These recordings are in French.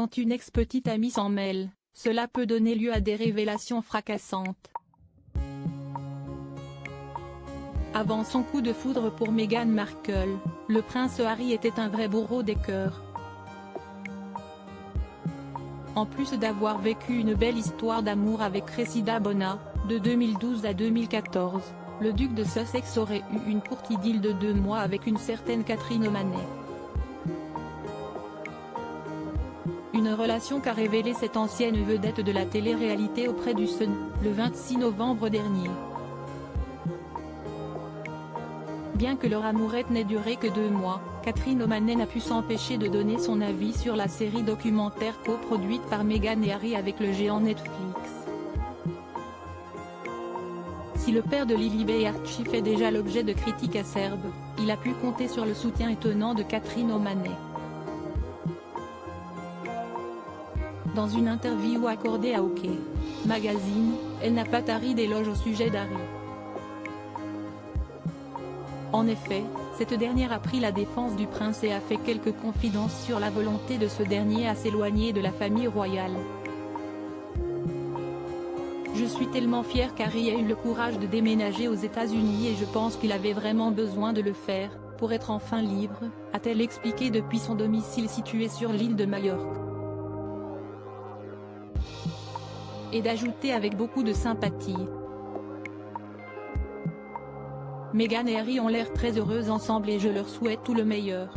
quand une ex-petite amie s'en mêle, cela peut donner lieu à des révélations fracassantes. Avant son coup de foudre pour Meghan Markle, le prince Harry était un vrai bourreau des cœurs. En plus d'avoir vécu une belle histoire d'amour avec Cressida Bona, de 2012 à 2014, le duc de Sussex aurait eu une courte idylle de 2 mois avec une certaine Catherine O'Malley. Une relation qu'a révélée cette ancienne vedette de la télé-réalité auprès du Sun, le 26 novembre dernier. Bien que leur amourette n'ait duré que 2 mois, Catherine O'Malley n'a pu s'empêcher de donner son avis sur la série documentaire coproduite par Meghan et Harry avec le géant Netflix. Si le père de Lilibet et Archie fait déjà l'objet de critiques acerbes, il a pu compter sur le soutien étonnant de Catherine O'Malley. Dans une interview accordée à OK Magazine, elle n'a pas tari d'éloges au sujet d'Harry. En effet, cette dernière a pris la défense du prince et a fait quelques confidences sur la volonté de ce dernier à s'éloigner de la famille royale. Je suis tellement fière qu'Harry ait eu le courage de déménager aux États-Unis et je pense qu'il avait vraiment besoin de le faire, pour être enfin libre, a-t-elle expliqué depuis son domicile situé sur l'île de Majorque. Et d'ajouter avec beaucoup de sympathie. Meghan et Harry ont l'air très heureux ensemble et je leur souhaite tout le meilleur.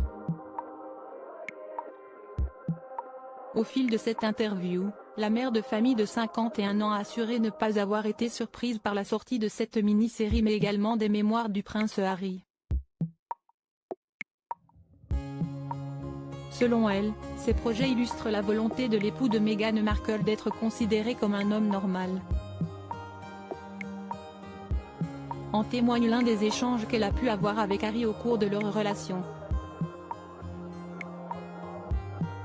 Au fil de cette interview, la mère de famille de 51 ans a assuré ne pas avoir été surprise par la sortie de cette mini-série mais également des mémoires du prince Harry. Selon elle, ces projets illustrent la volonté de l'époux de Meghan Markle d'être considéré comme un homme normal. En témoigne l'un des échanges qu'elle a pu avoir avec Harry au cours de leur relation.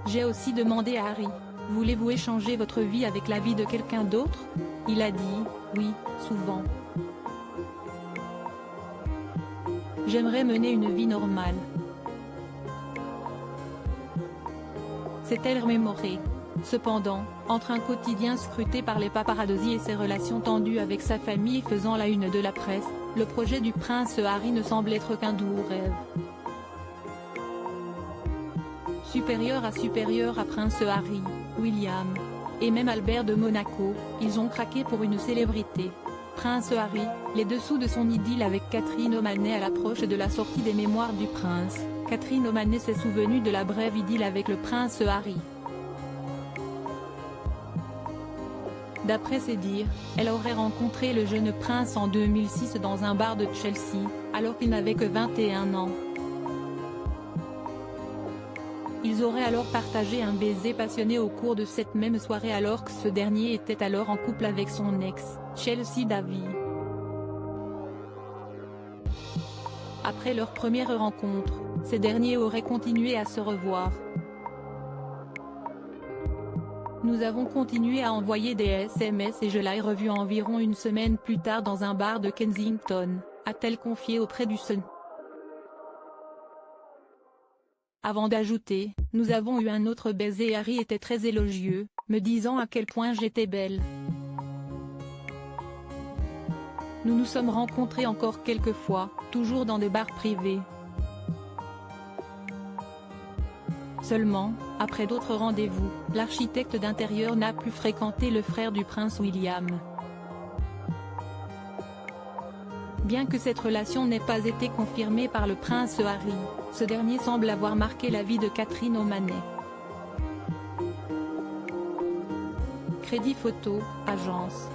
J'ai aussi demandé à Harry, voulez-vous échanger votre vie avec la vie de quelqu'un d'autre? Il a dit, oui, souvent. J'aimerais mener une vie normale. S'est-elle remémorée. Cependant, entre un quotidien scruté par les paparazzis et ses relations tendues avec sa famille faisant la une de la presse, le projet du prince Harry ne semble être qu'un doux rêve. Supérieur à prince Harry, William, et même Albert de Monaco, ils ont craqué pour une célébrité. Prince Harry, les dessous de son idylle avec Catherine O'Malley à l'approche de la sortie des mémoires du prince, Catherine O'Malley s'est souvenue de la brève idylle avec le prince Harry. D'après ses dires, elle aurait rencontré le jeune prince en 2006 dans un bar de Chelsea, alors qu'il n'avait que 21 ans. Ils auraient alors partagé un baiser passionné au cours de cette même soirée alors que ce dernier était alors en couple avec son ex, Chelsea Davy. Après leur première rencontre, ces derniers auraient continué à se revoir. Nous avons continué à envoyer des SMS et je l'ai revu environ une semaine plus tard dans un bar de Kensington, a-t-elle confié auprès du Sun. Avant d'ajouter, nous avons eu un autre baiser et Harry était très élogieux, me disant à quel point j'étais belle. Nous nous sommes rencontrés encore quelques fois, toujours dans des bars privés. Seulement, après d'autres rendez-vous, l'architecte d'intérieur n'a plus fréquenté le frère du prince William. Bien que cette relation n'ait pas été confirmée par le prince Harry, ce dernier semble avoir marqué la vie de Catherine O'Malley. Crédit photo, agence.